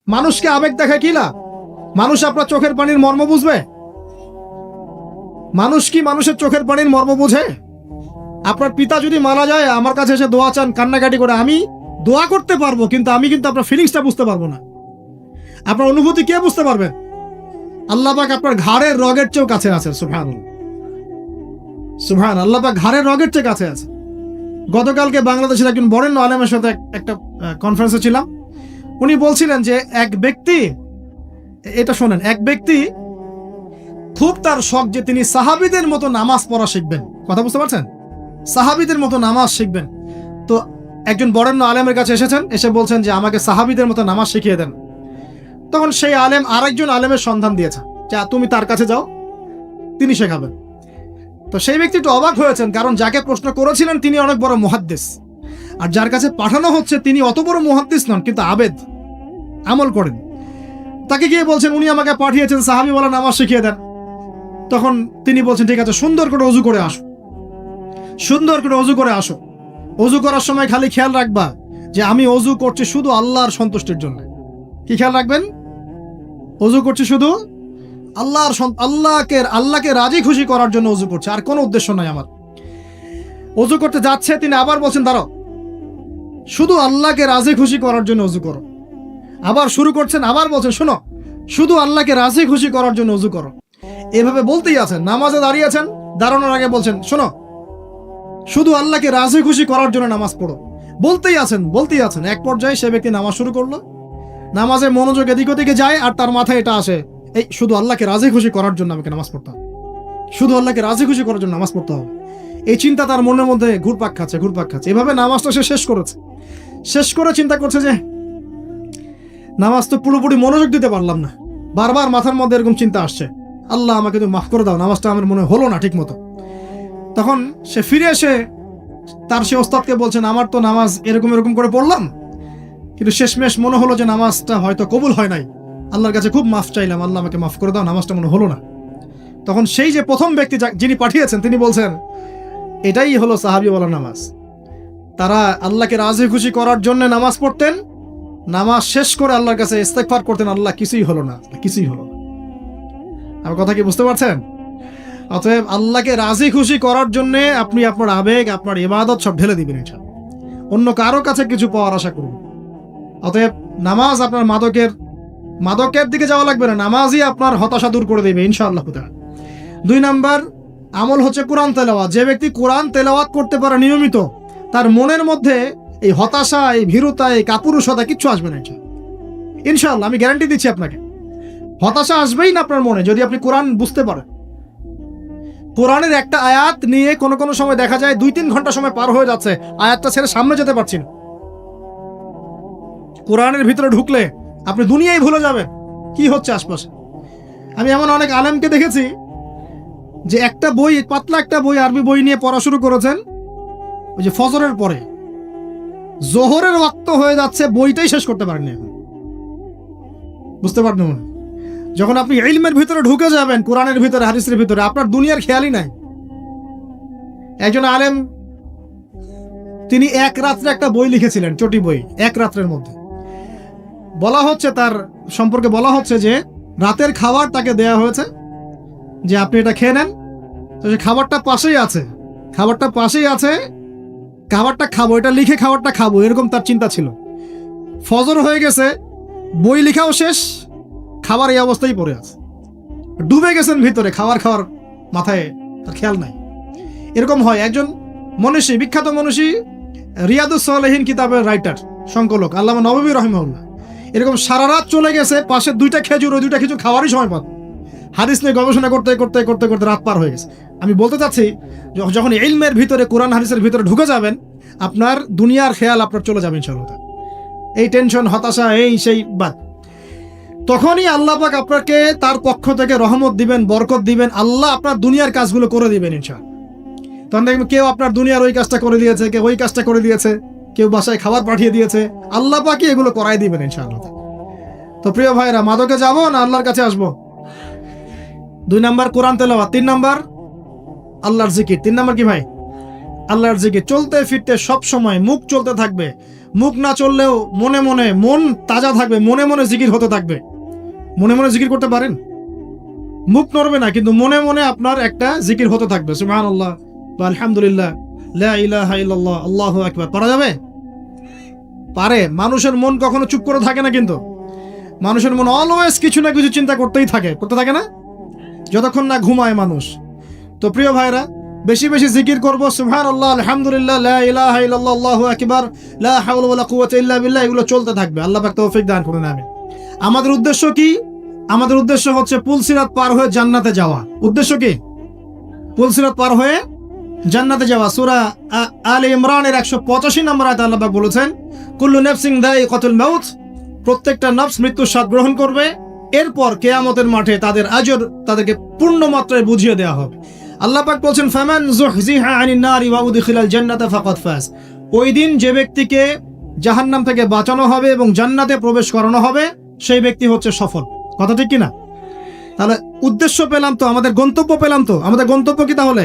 মানুষকে আবেগ দেখায় কি লাভ? মানুষ আপনার চোখের পানির মর্ম বুঝবে? মানুষ কি মানুষের চোখের পানির মর্ম বুঝে? আপনার পিতা যদি মারা যায়, আমার কাছে এসে দোয়া চান কান্নাকাটি করে, আমি দোয়া করতে পারবো, কিন্তু আমি কিন্তু আপনার ফিলিংসটা বুঝতে পারবো না। আপনার অনুভূতি কে বুঝতে পারবে? আল্লাহ পাক আপনার ঘাড়ের রগের চেয়েও কাছে আছে। সুবহানাল্লাহ, সুবহান আল্লাহ পাক ঘাড়ের রগের চেয়ে কাছে আছে। গতকালকে বাংলাদেশের একজন বরেণ্য আলেমের সাথে একটা কনফারেন্সে ছিলাম। উনি বলছিলেন যে এক ব্যক্তি, এটা শোনেন, এক ব্যক্তি খুব তার শখ যে তিনি সাহাবীদের মতো নামাজ পড়া শিখবেন। কথা বুঝতে পারছেন? সাহাবীদের মতো নামাজ শিখবেন। তো একজন বরেণ্য আলেমের কাছে এসেছেন, এসে বলছেন যে আমাকে সাহাবীদের মতো নামাজ শিখিয়ে দেন। তখন সেই আলেম আরেকজন আলেমের সন্ধান দিয়েছে, যা তুমি তার কাছে যাও, তিনি শেখাবেন। তো সেই ব্যক্তি একটু অবাক হয়েছেন, কারণ যাকে প্রশ্ন করেছিলেন তিনি অনেক বড় মুহাদ্দিস, আর যার কাছে পাঠানো হচ্ছে তিনি অত বড় মুহাদ্দিস নন, কিন্তু আবেদ, আমল করেন। তাকে গিয়ে বলছেন উনি আমাকে পাঠিয়েছেন সাহাবী বলা নামাজ শিখিয়ে দেন। তখন তিনি বলছেন ঠিক আছে, সুন্দর করে অজু করে আসো, সুন্দর করে অজু করে আসো। অজু করার সময় খালি খেয়াল রাখবা যে আমি অজু করছি শুধু আল্লাহর সন্তুষ্টির জন্য। কি খেয়াল রাখবেন? অজু করছি শুধু আল্লাহকে রাজি খুশি করার জন্য অজু করছে, আর কোনো উদ্দেশ্য নাই আমার। অজু করতে যাচ্ছে, তিনি আবার বলছেন দাঁড়াও, শুধু আল্লাহকে রাজি খুশি করার জন্য অজু করো। আবার শুরু করছেন, আবার বলছেন শোনো, শুধু আল্লাহকে রাজি খুশি করার জন্য অজু করো। এভাবে বলতেই আছেন। নামাজে দাঁড়িয়েছেন, দাঁড়ানোর আগে বলছেন শোনো, শুধু আল্লাহকে রাজি খুশি করার জন্য নামাজ পড়ো। বলতেই আছেন। এক পর্যায়ে সে ব্যক্তি নামাজ শুরু করলো। নামাজে মনোযোগ এদিক ওদিকে যায়, আর তার মাথায় এটা আসে, এই শুধু আল্লাহকে রাজি খুশি করার জন্য আমাকে নামাজ পড়তে হবে, শুধু আল্লাহকে রাজি খুশি করার জন্য নামাজ পড়তে হবে। এই চিন্তা তার মনের মধ্যে ঘুরপাক খাচ্ছে। এভাবে নামাজটা সে শেষ করে চিন্তা করছে যে নামাজ তো পুরোপুরি মনোযোগ দিতে পারলাম না। বারবার মাথার মধ্যে এরকম চিন্তা আসছে, আল্লাহ আমাকে তো মাফ করে দাও, নামাজটা আমার মনে হলো না ঠিক মতো। তখন সে ফিরে এসে তার সে ওস্তাদকে বলছেন আমার তো নামাজ এরকম করে পড়লাম, কিন্তু শেষমেশ মনে হলো যে নামাজটা হয়তো কবুল হয় নাই। আল্লাহর কাছে খুব মাফ চাইলাম, আল্লাহ আমাকে মাফ করে দাও, নামাজটা মনে হলো না। তখন সেই যে প্রথম ব্যক্তি যিনি পাঠিয়েছেন তিনি বলছেন এটাই হলো সাহাবী বলা নামাজ। তারা আল্লাহকে রাজি খুশি করার জন্য নামাজ পড়তেন, নামাজ শেষ করে আল্লাহর কাছে ইস্তেগফার করতেন, আল্লাহ কিছুই হলো না। আমার কথা কি বুঝতে পারছেন? অতএব আল্লাহকে রাজি খুশি করার জন্য আপনি আপনার আবেগ, আপনার ইবাদত সব ঢেলে দিবেন, এটা অন্য কারো কাছে কিছু পাওয়ার আশা করবেন। অতএব নামাজ আপনার মাদকের দিকে যাওয়া লাগবে না, নামাজই আপনার হতাশা দূর করে দেবে ইনশাআল্লাহ। 2 নাম্বার আমল হচ্ছে কোরআন তেলাওয়াত। যে ব্যক্তি কোরআন তেলাওয়াত করতে পারে নিয়মিত, তার মনের মধ্যে এই হতাশা, এই ভীরুতা, এই কাপুরুষতা কিচ্ছু আসবে না ইনশাআল্লাহ। আমি গ্যারান্টি দিচ্ছি আপনাকে, হতাশা আসবেই না আপনার মনে যদি আপনি কোরআন বুঝতে পারেন। কোরআনের একটা আয়াত নিয়ে কোনো সময় দেখা যায় 2-3 ঘন্টা সময় পার হয়ে যাচ্ছে, আয়াতটা ছেড়ে সামনে যেতে পারছি না। কোরআনের ভিতরে ঢুকলে আপনি দুনিয়ায় ভুলে যাবেন কি হচ্ছে আশপাশে। আমি এমন অনেক আলেমকে দেখেছি যে একটা বই, পাতলা একটা বই, আরবি বই নিয়ে পড়া শুরু করেছেন, ওই যে ফজরের পরে জোহরের ওয়াক্ত হয়ে যাচ্ছে, বইটাই শেষ করতে পারেননি এখন। বুঝতে পারবেন? যখন আপনি ইলমের ভিতরে ঢুকে যাবেন, কোরআনের ভিতরে, হাদিসের ভিতরে, আপনার দুনিয়ার খেয়ালই নাই। একজন আলেম তিনি এক রাত্রে একটা বই লিখেছিলেন, চটি বই, এক রাত্রের মধ্যে। বলা হচ্ছে তার সম্পর্কে বলা হচ্ছে যে রাতের খাবার তাকে দেয়া হয়েছে যে আপনি এটা খেয়ে নেন। তো সে খাবারটা পাশেই আছে, খাবারটা খাবো, এটা লিখে খাবারটা খাবো, এরকম তার চিন্তা ছিল। ফজর হয়ে গেছে, বই লেখাও শেষ, খাবার এই অবস্থায় পড়ে আছে, ডুবে গেছেন ভিতরে, খাওয়ার মাথায় তার খেয়াল নাই। এরকম হয়। একজন মনীষী, বিখ্যাত মনীষী, রিয়াদুস সালেহীন কিতাবের রাইটার, সংকলক আল্লামা নববী রাহিমাহুল্লাহ, এরকম সারা রাত চলে গেছে, পাশে 2টা খেজুর, ওই 2টা খেজুর খাওয়ারই সময় পান, হাদিস নিয়ে গবেষণা করতে রাত পার হয়ে গেছে। আমি বলতে চাচ্ছি যখন ইলমের ভিতরে, কোরআন হাদিসের ভিতরে ঢুকে যাবেন, আপনার দুনিয়ার খেয়াল আপনার চলে যাবে ইনশাআল্লাহ। এই টেনশন, হতাশা, এই সেই বাদ, তখনই আল্লাহ পাক আপনাকে তার পক্ষ থেকে রহমত দিবেন, বরকত দিবেন, আল্লাহ আপনার দুনিয়ার কাজগুলো করে দিবেন ইনশাআল্লাহ। তখন দেখবেন কেউ আপনার দুনিয়ার ওই কাজটা করে দিয়েছে, কেউ ওই কাজটা করে দিয়েছে, কেউ বাসায় খাবার পাঠিয়ে দিয়েছে, আল্লাহ পাকই এগুলো করাই দিবেন ইনশাআল্লাহ। তো প্রিয় ভাইরা, মাদকে যাবো না আল্লাহর কাছে আসবো? 2 নাম্বার কোরআন তেলাওয়াত, 3 নাম্বার আল্লাহর জিকির। 3 নাম্বার কি ভাই? আল্লাহর জিকির চলতে ফিরতে সব সময় মুখ চলতে থাকবে, মুখ না চললেও মনে মনে মন তাজা থাকবে, মনে মনে জিকির হতে থাকবে। মনে মনে জিকির করতে পারেন? মুখ নড়বে না, কিন্তু মনে মনে আপনার একটা জিকির হতে থাকবে, সুবহানাল্লাহ বা আলহামদুলিল্লাহ, লা ইলাহা ইল্লাল্লাহ, আল্লাহু আকবার। পারা যাবে? পারে। মানুষের মন কখনো চুপ করে থাকে না, কিন্তু মানুষের মন অলওয়েজ কিছু না কিছু চিন্তা করতেই থাকে, করতে থাকে না, যতক্ষণ না ঘুমায় মানুষ। তো প্রিয় ভাইরা, বেশি বেশি জিকির করব, সুবহানাল্লাহ, আলহামদুলিল্লাহ, লা ইলাহা ইল্লাল্লাহ, আল্লাহু আকবার, লা হাওলা ওয়ালা কুওয়াতা ইল্লা বিল্লাহ, এগুলো চলতে থাকবে। আল্লাহ পাক তৌফিক দান করুন, আমিন। আমাদের উদ্দেশ্য কি? আমাদের উদ্দেশ্য হচ্ছে পুলসিরাত পার হয়ে জান্নাতে যাওয়া। উদ্দেশ্য কি? পুলসিরাত পার হয়ে জান্নাতে যাওয়া। সূরা আলে ইমরানের 185 নম্বর আয়াতে আল্লাহ পাক বলেছেন, কুল্লু নাফসিন যায়িকাতুল মাউত, প্রত্যেকটা নফস মৃত্যুর স্বাদ গ্রহণ করবে, এরপর কিয়ামতের মাঠে তাদের আজর তাদেরকে পূর্ণ মাত্রায় বুঝিয়ে দেওয়া হবে। আল্লাহ পাক বলছেন, ফামান যুহজিহা আনিন নারি ওয়া উদখিলাল জান্নাতা ফাকাদ ফাজ, ওই দিন যে ব্যক্তিকে জাহান্নাম থেকে বাঁচানো হবে এবং জান্নাতে প্রবেশ করানো হবে, সেই ব্যক্তি হচ্ছে সফল। কথা ঠিক কিনা? তাহলে উদ্দেশ্য পেলাম তো, আমাদের গন্তব্য পেলাম তো। আমাদের গন্তব্য কি তাহলে?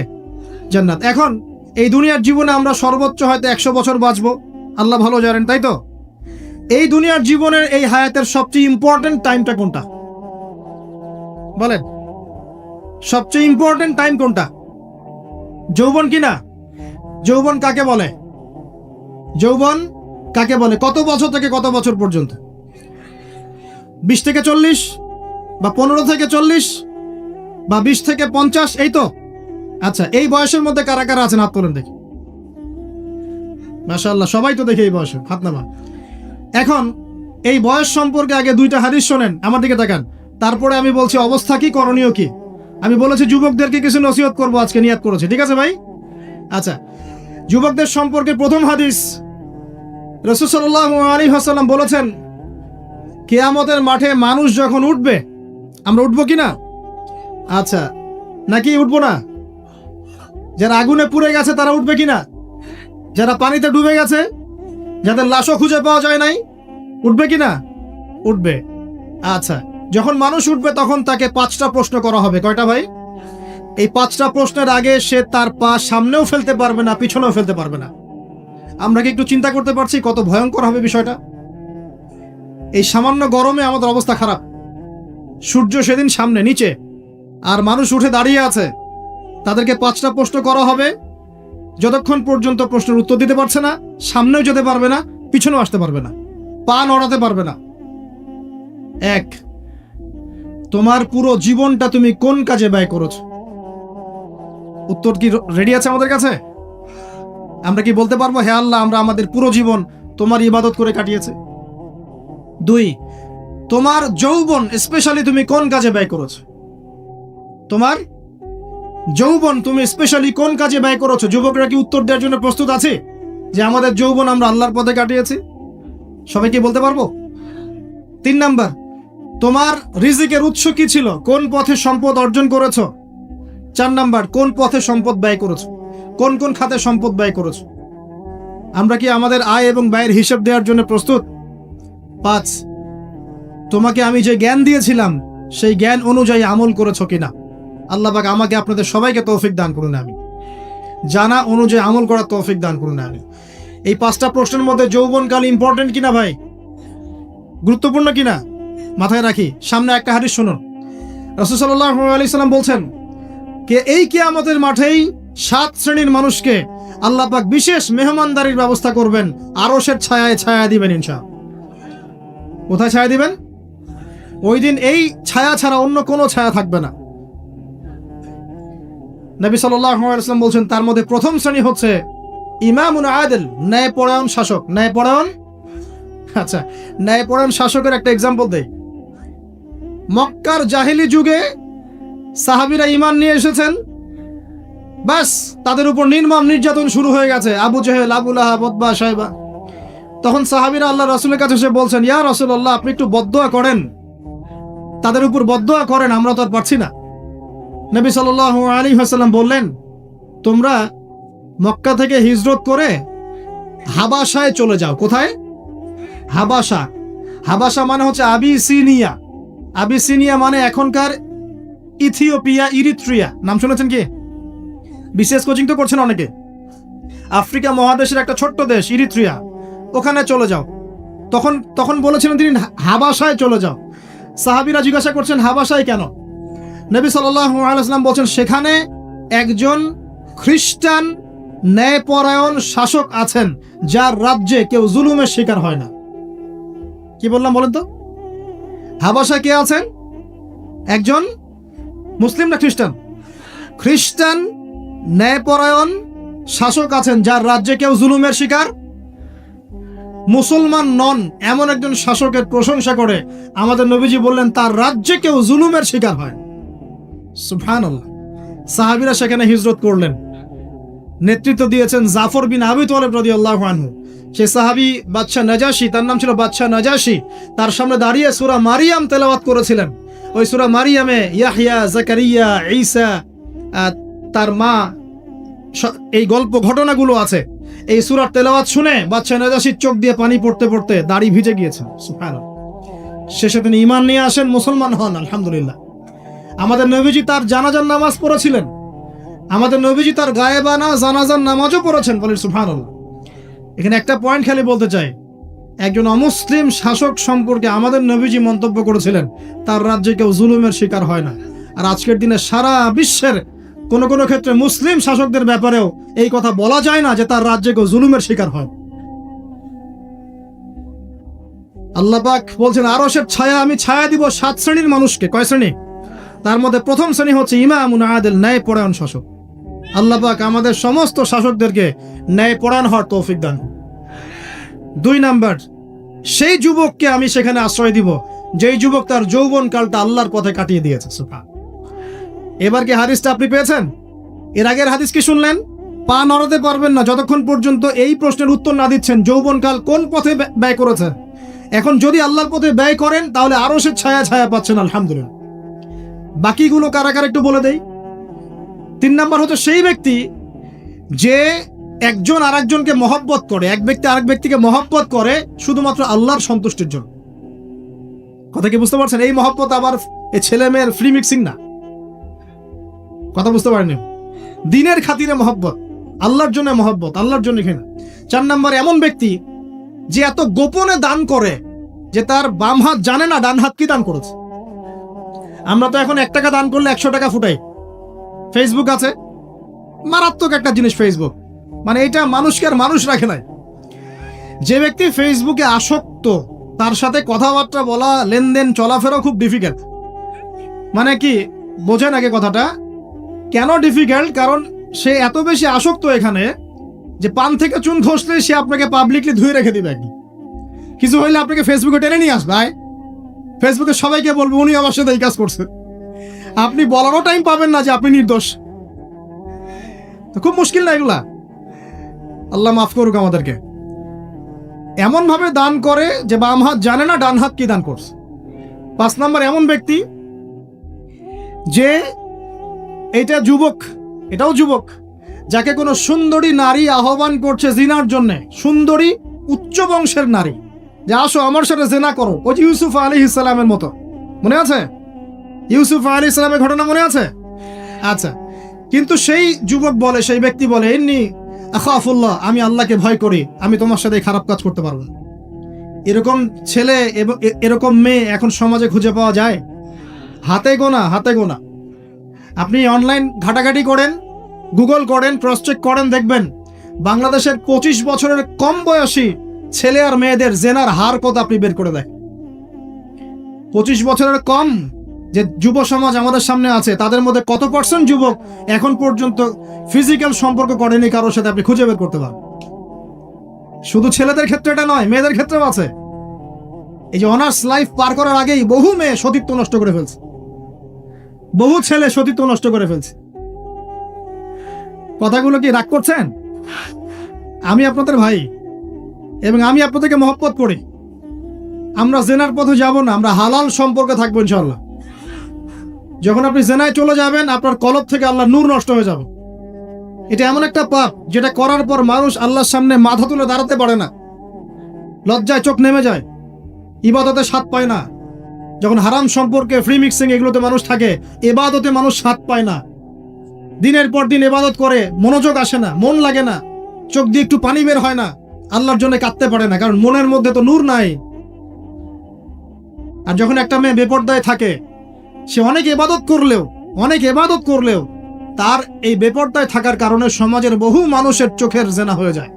জান্নাত। এখন এই দুনিয়ার জীবনে আমরা সর্বোচ্চ হয়তো 100 বছর বাঁচবো, আল্লাহ ভালো জানেন, তাই তো? এই দুনিয়ার জীবনের এই হায়াতের সবচেয়ে ইম্পর্টেন্ট টাইমটা কোনটা বলেন? সবচেয়ে ইম্পর্টেন্ট টাইম কোনটা? যৌবন কিনা? যৌবন কাকে বলে? যৌবন কাকে বলে? কত বছর থেকে কত বছর পর্যন্ত? 20 থেকে 40, বা 15 থেকে 40, বা 20 থেকে 50, এই তো? আচ্ছা, এই বয়সের মধ্যে কারা কারা আছেন হাত তোলেন দেখি। মাশাআল্লাহ, সবাই তো দেখে এই বয়সে, হাত নামান। এখন এই বয়স সম্পর্কে আগে 2টা হাদিস শোনেন, আমার দিকে তাকান, তারপরে আমি বলছি অবস্থা কি, করণীয় কি। আমি বলেছি যুবকদেরকে কিছু নসিহত করবো আজকে, নিয়াত করেছি, ঠিক আছে ভাই? আচ্ছা, যুবকদের সম্পর্কে প্রথম হাদিস, রাসূল সাল্লাল্লাহু আলাইহি ওয়াসাল্লাম বলেছেন, কিয়ামতের মাঠে মানুষ যখন উঠবে, আমরা উঠবো কিনা? আচ্ছা, নাকি উঠবো না? যারা আগুনে পুড়ে গেছে তারা উঠবে কিনা? যারা পানিতে ডুবে গেছে, যাদের লাশও খুঁজে পাওয়া যায় নাই, উঠবে কিনা? উঠবে। আচ্ছা, যখন মানুষ উঠবে তখন তাকে 5টা প্রশ্ন করা হবে। কয়টা ভাই? এই 5টা প্রশ্নের আগে সে তার পা সামনেও ফেলতে পারবে না, পিছনেও ফেলতে পারবে না। আমরা কি একটু চিন্তা করতে পারছি কত ভয়ঙ্কর হবে বিষয়টা? এই সামান্য গরমে আমাদের অবস্থা খারাপ, সূর্য সেদিন সামনে নিচে, আর মানুষ উঠে দাঁড়িয়ে আছে, তাদেরকে 5টা প্রশ্ন করা হবে। যতক্ষণ পর্যন্ত প্রশ্নের উত্তর দিতে পারছে না, সামনেও যেতে পারবে না, পিছনেও আসতে পারবে না, পা নড়াতে পারবে না। 1, তোমার পুরো জীবনটা তুমি কোন কাজে ব্যয় করেছো? উত্তর কি রেডি আছে আমাদের কাছে? আমরা কি বলতে পারবো, হে আল্লাহ, আমরা আমাদের পুরো জীবন তোমার ইবাদত করে কাটিয়েছি? 2, তোমার যৌবন স্পেশালি তুমি কোন কাজে ব্যয় করেছো? তোমার যৌবন তুমি স্পেশালি কোন কাজে ব্যয় করেছো? যুবকরা কি উত্তর দেওয়ার জন্য প্রস্তুত আছে যে আমাদের যৌবন আমরা আল্লাহর পথে কাটিয়েছি? সবাই কি বলতে পারবো? 3 নাম্বার, তোমার রিজিকের উৎস কি ছিল? কোন পথে সম্পদ অর্জন করেছো? 4 নাম্বার, কোন পথে সম্পদ ব্যয় করেছো? কোন কোন খাতে সম্পদ ব্যয় করেছো? আমরা কি আমাদের আয় এবং ব্যয়ের হিসাব দেওয়ার জন্য প্রস্তুত? 5, তোমাকে আমি যে জ্ঞান দিয়েছিলাম সেই জ্ঞান অনুযায়ী আমল করেছো কিনা? আল্লাহ পাক আমাকে আপনাদের সবাইকে তৌফিক দান করুন, আমি জানা অনুযায়ী আমল করার তৌফিক দান করুন, আমি। এই 5টা প্রশ্নের মধ্যে যৌবনকাল ইম্পর্টেন্ট কিনা ভাই? গুরুত্বপূর্ণ কিনা? মাথায় রাখি। সামনে একটা হাদিস শুনুন, রাসূল সাল্লাল্লাহু আলাইহি সাল্লাম বলছেন, কে এই কিয়ামতের মাঠেই 7 শ্রেণীর মানুষকে আল্লাহ পাক বিশেষ মেহমানদারির ব্যবস্থা করবেন, আরশের ছায়ায় ছায়া দিবেন ইনশাআল্লাহ। কোথায় ছায়া দিবেন? ওই দিন এই ছায়া ছাড়া অন্য কোনো ছায়া থাকবে না। নবী সাল্লাল্লাহু আলাইহি ওয়াসাল্লাম বলছেন, তার মধ্যে প্রথম শ্রেণী হচ্ছে ইমামুন আদিল, ন্যায়পরায়ণ শাসক। ন্যায়পরায়ণ, আচ্ছা, ন্যায়পরায়ণ শাসকের একটা এক্সাম্পল দেই। মক্কার জাহেলি যুগে সাহাবীরা ঈমান নিয়ে এসেছেন, বাস তাদের উপর নির্মম নির্যাতন শুরু হয়ে গেছে, আবু জেহেল, আবু লাহাব, উতবা, শাইবা। তখন সাহাবীরা আল্লাহ রাসূলের কাছে এসে বলছেন, ইয়া রাসূলুল্লাহ, আপনি একটু বদদোয়া করেন, তাদের উপর বদদোয়া করেন, আমরা তো আর পারছি না। নবী সাল্লাল্লাহু আলাইহি ওয়াসাল্লাম বললেন, তোমরা মক্কা থেকে হিজরত করে হাবাসায় চলে যাও। কোথায়? হাবাসা। হাবাসা মানে হচ্ছে আবিসিনিয়া। আবিসিনিয়া মানে এখনকার ইথিওপিয়া, ইরিত্রিয়া। নাম শুনেছেন কি? বিশেষ কোচিং তো করছেন অনেকে। আফ্রিকা মহাদেশের একটা ছোট্ট দেশ ইরিত্রিয়া, ওখানে চলে যাও। তখন বলেছিলেন তিনি হাবাসায় চলে যাও। সাহাবীরা জিজ্ঞাসা করছেন হাবাসায় কেন? নবী সাল্লাল্লাহু আলাইহি ওয়াসাল্লাম বলছেন সেখানে একজন খ্রিস্টান ন্যায়পরায়ণ শাসক আছেন যার রাজ্যে কেউ জুলুমের শিকার হয় না। কি বললাম বলেন তো? হাবাসায় কে আছেন? একজন মুসলিম না খ্রিস্টান? খ্রিস্টান ন্যায়পরায়ণ শাসক আছেন যার রাজ্যে কেউ জুলুমের শিকার, মুসলমান নন এমন একজন শাসকের প্রশংসা করে আমাদের নবীজি বললেন তার রাজ্যে কেউ জুলুমের শিকার হয়। সুবহানাল্লাহ। সাহাবীরা সেখানে হিজরত করলেন, নেতৃত্ব দিয়েছেন জাফর বিন আবি তালেব রাদিয়াল্লাহু আনহু। সেই সাহাবী বাদশা নাজাশী, তার নাম ছিল বাদশা নাজাশী, তার সামনে দাঁড়িয়ে সূরা মারিয়াম তেলাওয়াত করেছিলেন। ওই সূরা মারিয়ামে ইয়াহইয়া, জাকারিয়া, ঈসা, তার মা, এই গল্প ঘটনাগুলো আছে। এই সূরার তেলাওয়াত শুনে বাদশা নাজাশীর চোখ দিয়ে পানি পড়তে পড়তে দাড়ি ভিজে গিয়েছে। সুবহানাল্লাহ। শেষে তিনি ঈমান নিয়ে আসেন, মুসলমান হন, আলহামদুলিল্লাহ। আমাদের নবীজি তার জানাজার নামাজ পড়েছিলেন, আমাদের নবীজি তার গায়েবানা জানাজার নামাজও পড়েছেন, বলেন সুবহানাল্লাহ। এখানে একটা পয়েন্ট খালি বলতে চাই, একজন অমুসলিম শাসক সম্পর্কে আমাদের নবীজি মন্তব্য করেছিলেন তার রাজ্যে কেউ জুলুমের শিকার হয় না। আর আজকের দিনে সারা বিশ্বের কোন কোন ক্ষেত্রে মুসলিম শাসকদের ব্যাপারেও এই কথা বলা যায় না যে তার রাজ্যে কেউ জুলুমের শিকার হয়। আল্লাহ পাক বলছেন আরশের ছায়া আমি ছায়া দিব 7 শ্রেণীর মানুষকে। কয় শ্রেণী? তার মধ্যে প্রথম শ্রেণী হচ্ছে ইমামুন আদিল, ন্যায়পরায়ণ শাসক। আল্লাহ পাক আমাদের সমস্ত শাসকদেরকে ন্যায়পরায়ণ হওয়ার তৌফিক দান। 2 নাম্বার, সেই যুবককে আমি সেখানে আশ্রয় দিব যেই যুবক তার যৌবন কালটা আল্লাহর পথে কাটিয়ে দিয়েছে। সুবহান। এবার কি হাদিসটা আপনি পেয়েছেন? এর আগের হাদিস কি শুনলেন? পা নড়াতে পারবেন না যতক্ষণ পর্যন্ত এই প্রশ্নের উত্তর না দিচ্ছেন যৌবনকাল কোন পথে ব্যয় করেছেন। এখন যদি আল্লাহর পথে ব্যয় করেন তাহলে আরশের ছায়া ছায়া পাচ্ছেন, আলহামদুলিল্লাহ। বাকিগুলো কারা কারা একটু বলে দেই। 3 নাম্বার হচ্ছে সেই ব্যক্তি যে একজন আরেকজনকে মহব্বত করে, এক ব্যক্তি আরেক ব্যক্তিকে মহব্বত করে শুধুমাত্র আল্লাহর সন্তুষ্টির জন্য। কথা কি বুঝতে পারছেন? এই মহব্বত আবার এই ছেলে মেয়ের ফ্রি মিক্সিং না। কথা বুঝতে পারেনি? দিনের খাতিরে মহব্বত, আল্লাহর জন্য মহব্বত, আল্লাহর জন্য কিনা। 4 নাম্বার এমন ব্যক্তি যে এত গোপনে দান করে যে তার বাম হাত জানে না ডান হাত কি দান করেছে। আমরা তো এখন 1 টাকা দান করলে 100 টাকা ফুটাই। ফেসবুক আছে, মারাত্মক একটা জিনিস ফেসবুক, মানে এটা মানুষকে আর মানুষ রাখে নাই। যে ব্যক্তি ফেসবুকে আসক্ত তার সাথে কথাবার্তা বলা, লেনদেন, চলাফেরা খুব ডিফিকাল্ট। মানে কি বোঝেন আগে কথাটা? কেন ডিফিকাল্ট? কারণ সে এত বেশি আসক্ত এখানে যে পান থেকে চুন খসলে সে আপনাকে পাবলিকলি ধুয়ে রেখে দিবে। একদম কিছু হইলে আপনাকে ফেসবুকে টেনে নিয়ে আসবে, ফেসবুকে সবাইকে বলবে উনি আমার সাথে এই কাজ করছে। আপনি বলারও টাইম পাবেন না যে আপনি নির্দোষ। খুব মুশকিল না এগুলা? আল্লাহ মাফ করুক আমাদেরকে। এমন ভাবে দান করে যে বাম হাত জানে না ডান হাত কি দান করছে। 5 নাম্বার এমন ব্যক্তি যে এটা যুবক, এটাও যুবক, যাকে কোনো সুন্দরী নারী আহ্বান করছে জিনার জন্য, সুন্দরী উচ্চ বংশের নারী, যে আসো আমার সাথে জেনা করো। ওই যে ইউসুফ আলাইহিস সালামের মতো, মনে আছে? ইউসুফ আলাইহিস সালামের ঘটনা মনে আছে? আচ্ছা, কিন্তু সেই যুবক বলে, সেই ব্যক্তি বলে ইন্নী আখাফুল্লাহ, আমি আল্লাহকে ভয় করি, আমি তোমার সাথে খারাপ কাজ করতে পারবো না। এরকম ছেলে এবং এরকম মেয়ে এখন সমাজে খুঁজে পাওয়া যায়? হাতে গোনা, হাতে গোনা। আপনি অনলাইন ঘাটাঘাটি করেন, গুগল করেন, ক্রস চেক করেন, দেখবেন বাংলাদেশের 25 বছরের কম বয়সী ছেলে আর মেয়েদের জেনার হার কত আপনি বের করে দেন। 25 বছরের কম যে যুব সমাজ আমাদের সামনে আছে তাদের মধ্যে কত % যুবক এখন পর্যন্ত ফিজিক্যাল সম্পর্ক করেনি কারোর সাথে, আপনি খুঁজে বের করতে পারেন। শুধু ছেলেদের ক্ষেত্রে এটা নয়, মেয়েদের ক্ষেত্রেও আছে। এই যে অনার্স লাইফ পার করার আগেই বহু মেয়ে সতীত্ব নষ্ট করে ফেলছে, বহু ছেলে সতীত্ব নষ্ট করে ফেলছে। কথাগুলো কি রাগ করছেন? আমি আপনাদের ভাই এবং আমি আপনাদেরকে মহব্বত করি। আমরা জেনার পথে যাব না, আমরা হালাল সম্পর্কে থাকবো ইনশাআল্লাহ। যখন আপনি জেনায় চলে যাবেন আপনার কলব থেকে আল্লাহর নূর নষ্ট হয়ে যাবে। এটা এমন একটা পাপ যেটা করার পর মানুষ আল্লাহর সামনে মাথা তুলে দাঁড়াতে পারে না, লজ্জায় চোখ নেমে যায়, ইবাদতে স্বাদ পায় না। যখন হারাম সম্পর্কে, ফ্রি মিক্সিং এগুলোতে মানুষ থাকে, ইবাদতে মানুষ স্বাদ পায় না। দিনের পর দিন ইবাদত করে মনোযোগ আসে না, মন লাগে না, চোখ দিয়ে একটু পানি বের হয় না, আল্লাহর জন্য কাঁদতে পারে না, কারণ মনের মধ্যে তো নূর নাই। আর যখন একটা মেয়ে বেপরদায় থাকে, সে অনেক ইবাদত করলেও তার এই বেপরদায় থাকার কারণে সমাজের বহু মানুষের চোখের জেনা হয়ে যায়।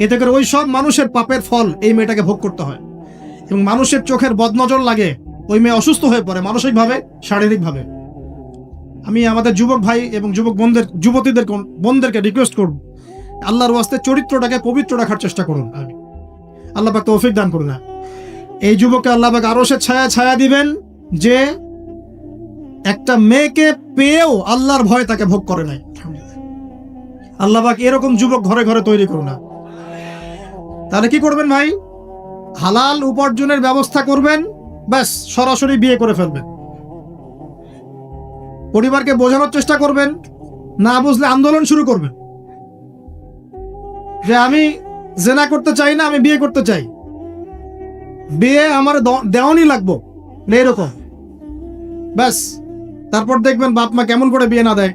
এতে করে ওই সব মানুষের পাপের ফল এই মেয়েটাকে ভোগ করতে হয়, এবং মানুষের চোখের বদনজর লাগে, ওই মেয়ে অসুস্থ হয়ে পড়ে মানসিকভাবে, শারীরিকভাবে। আমি আমাদের যুবক ভাই এবং বোনদেরকে রিকোয়েস্ট করব, আল্লাহর ওয়াস্তে চরিত্রটাকে পবিত্র রাখার চেষ্টা করুন। আল্লাহ পাক তৌফিক দান করুন। এই যুবককে আল্লাহ পাক আরশের ছায়া দিবেন, যে একটা মেয়েকে পেয়েও আল্লাহর ভয় তাকে ভোগ করে নাই। আল্লাহ পাক এরকম যুবক ঘরে ঘরে তৈরি করুন। তাহলে কি করবেন ভাই? হালাল উপার্জনের ব্যবস্থা করবেন, ব্যাস সরাসরি বিয়ে করে ফেলবেন। পরিবারকে বোঝানোর চেষ্টা করবেন, না বুঝলে আন্দোলন শুরু করবেন যে আমি জেনা করতে চাই না, আমি বিয়ে করতে চাই, বিয়ে আমার দেওয়ানি লাগবো, এরকম। ব্যাস তারপর দেখবেন বাপ মা কেমন করে বিয়ে না দেয়।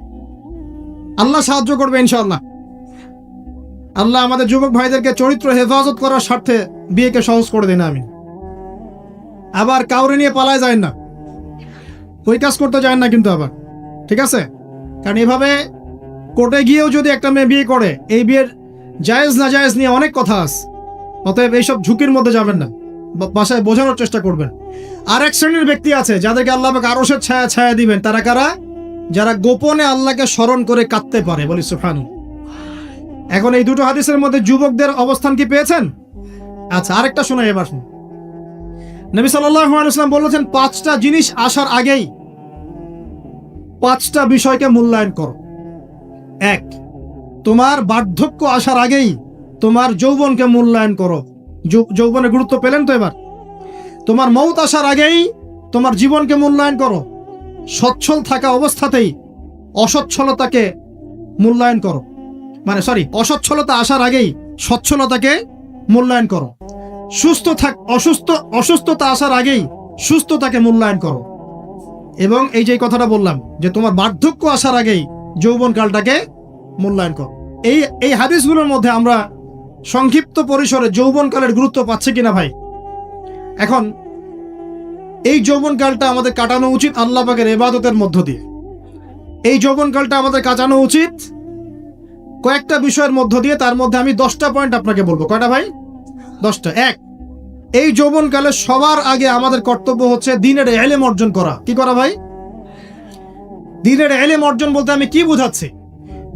আল্লাহ সাহায্য করবে ইনশাআল্লাহ। আল্লাহ আমাদের যুবক ভাইদেরকে চরিত্র হেফাজত করার স্বার্থে বিয়েকে সহজ করে দেন। আমি আবার কাউরে নিয়ে পালায় যায় না, ওই কাজ করতে যায় না কিন্তু আবার, ঠিক আছে? কারণ এভাবে কোর্টে গিয়েও যদি একটা মেয়ে বিয়ে করে, এই বিয়ের জায়েজ না জায়েজ নিয়ে অনেক কথা আছে। অতএব এইসব ঝুঁকির মধ্যে যাবেন না, বাসায় বোঝানোর চেষ্টা করবেন। আর এক শ্রেণীর ব্যক্তি আছে যাদেরকে আল্লাহ পাক আরশের ছায়া দিবেন। তারা কারা? যারা গোপনে আল্লাহকে স্মরণ করে কাঁদতে পারে, বলি সুবহানাল্লাহ। এখন এই দুটো হাদিসের মধ্যে যুবকদের অবস্থান কি পেয়েছেন? আচ্ছা, আরেকটা শোনাই এবার। নবী সাল্লাল্লাহু আলাইহি ওয়াসাল্লাম বলেছেন, 5টা জিনিস আসার আগেই 5টা বিষয়কে মূল্যায়ন করো। 1, তোমার বার্ধক্য আসার আগেই তোমার যৌবনকে মূল্যায়ন করো। যৌবনের গুরুত্ব পেলেন তো এবার? তোমার মৌত আসার আগেই তোমার জীবনকে মূল্যায়ন করো। সচ্ছল থাকা অবস্থাতেই অসচ্ছলতাকে মূল্যায়ন করো, অসচ্ছলতা আসার আগেই সচ্ছলতাকে মূল্যায়ন করো। অসুস্থতা আসার আগেই সুস্থতাকে মূল্যায়ন করো। এবং এই যে কথাটা বললাম যে তোমার বার্ধক্য আসার আগেই যৌবনকালটাকে মূল্যায়ন করো। এই হাদিসগুলোর মধ্যে আমরা সংক্ষিপ্ত পরিসরে যৌবনকালের গুরুত্ব পাচ্ছি কিনা ভাই? এখন এই যৌবনকালটা আমাদের কাটানো উচিত আল্লাহ পাকের ইবাদতের মধ্য দিয়ে। এই যৌবনকালটা আমাদের কাটানো উচিত কয়েকটা বিষয়ের মধ্য দিয়ে। তার মধ্যে আমি 10টা পয়েন্ট আপনাকে বলবো। কয়টা ভাই? 10টা। 1, এই যৌবনকালে সবার আগে আমাদের কর্তব্য হচ্ছে দ্বীনের ইলম অর্জন করা। কি করা ভাই? দ্বীনের ইলম অর্জন বলতে আমি কি বোঝাচ্ছি?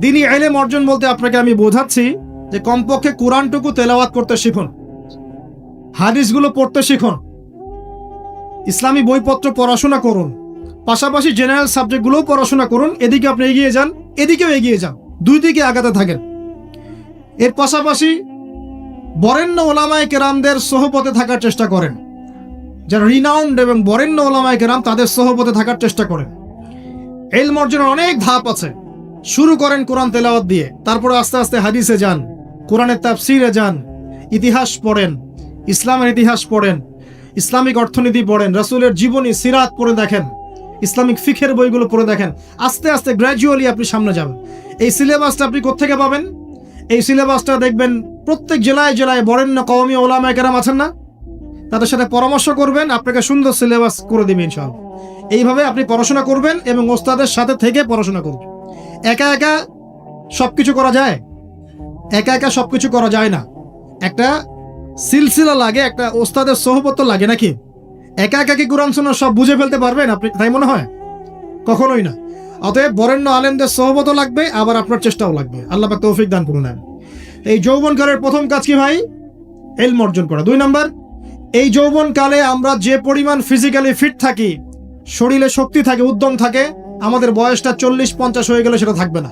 দ্বীনি ইলম অর্জন বলতে আপনাকে আমি বোঝাচ্ছি যে কমপক্ষে কোরআনটুকু তেলাওয়াত করতে শিখুন, হাদিসগুলো পড়তে শিখুন, ইসলামী বইপত্র পড়াশোনা করুন, পাশাপাশি জেনারেল সাবজেক্টগুলোও পড়াশোনা করুন। এদিকে আপনি এগিয়ে যান, এদিকেও এগিয়ে যান, দুই দিকে আগাতে থাকেন। এর পাশাপাশি বরেণ্য ওলামায়ে কেরামদের সোহবতে থাকার চেষ্টা করেন। যারা রিনাউন্ড এবং বরেণ্য ওলামায়ে কেরাম, তাদের সোহবতে থাকার চেষ্টা করেন। ইলম অর্জনের অনেক ধাপ আছে। শুরু করেন কোরআন তেলাওয়াত দিয়ে, তারপরে আস্তে আস্তে হাদিসে যান, কোরআনের তাফসিরে যান, ইতিহাস পড়েন, ইসলামের ইতিহাস পড়েন, ইসলামিক অর্থনীতি পড়েন, রাসূলের জীবনী সিরাত পড়ে দেখেন, ইসলামিক ফিকহের বইগুলো পড়ে দেখেন। আস্তে আস্তে গ্র্যাজুয়ালি আপনি সামনে যাবেন। এই সিলেবাসটা আপনি কোত্থেকে পাবেন? এই সিলেবাসটা দেখবেন প্রত্যেক জেলায় জেলায় বরেণ্য কওমি ওলামায়ে কেরাম আছেন না, তাদের সাথে পরামর্শ করবেন, আপনাকে সুন্দর সিলেবাস করে দিবে ইনশাআল্লাহ। এইভাবে আপনি পড়াশোনা করবেন এবং ওস্তাদের সাথে থেকে পড়াশোনা করবেন। একা একা সবকিছু করা যায়? একা একা সবকিছু করা যায় না। একটা সিলসিলা লাগে, একটা ওস্তাদের সোহবত লাগে, নাকি? একা একা কি কোরআন সুন্নাহ সব বুঝে ফেলতে পারবেন আপনি? তাই মনে হয়? কখনোই না। অতএব বরেণ্য আলেমদের সোহবতও লাগবে, আবার আপনার চেষ্টাও লাগবে। আল্লাহ পাক তৌফিক দান করুন। এই যৌবনকালের প্রথম কাজ কি ভাই? ইলম অর্জন করা। 2 নাম্বার, এই যৌবনকালে আমরা যে পরিমাণ ফিজিক্যালি ফিট থাকি, শরীরে শক্তি থাকে, উদ্যম থাকে, আমাদের বয়সটা 40-50 হয়ে গেলে সেটা থাকবে না।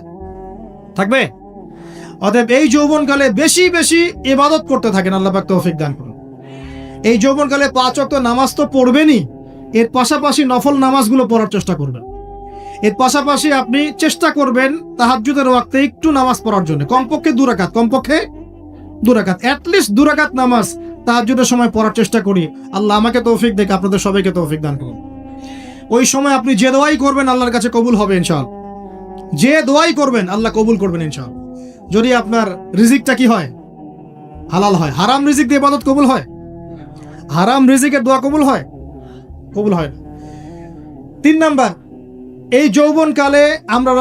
থাকবে? অতএব এই যৌবনকালে বেশি বেশি ইবাদত করতে থাকেন। আল্লাহ পাক তৌফিক দান করুন। এই যৌবনকালে 5 ওয়াক্ত নামাজ তো পড়বেনই, এর পাশাপাশি নফল নামাজগুলো পড়ার চেষ্টা করবেন। এর পাশাপাশি আপনি চেষ্টা করবেন তাহাজ্জুদের ওয়াক্তে একটু নামাজ পড়ার জন্য, কমপক্ষে 2 রাকাত, অ্যাটলিস্ট 2 রাকাত নামাজ তাহাজ্জুদের সময় পড়ার চেষ্টা করি। আল্লাহ আমাকে তৌফিক দেখ, আপনাদের সবাইকে তৌফিক দান করুন। ওই সময় আপনি যে দোয়াই করবেন আল্লাহর কাছে কবুল হবে ইনশাআল্লাহ। যে দোয়াই করবেন আল্লাহ কবুল করবেন ইনশাআল্লাহ। যদি আপনার রিজিকটা কি হয়, হালাল হয়। হারাম রিজিক দিয়ে ইবাদত কবুল হয়? হারাম রিজিকের দোয়া কবুল হয়? কবুল হয় না। 3 নাম্বার, এই যৌবনকালে আমরা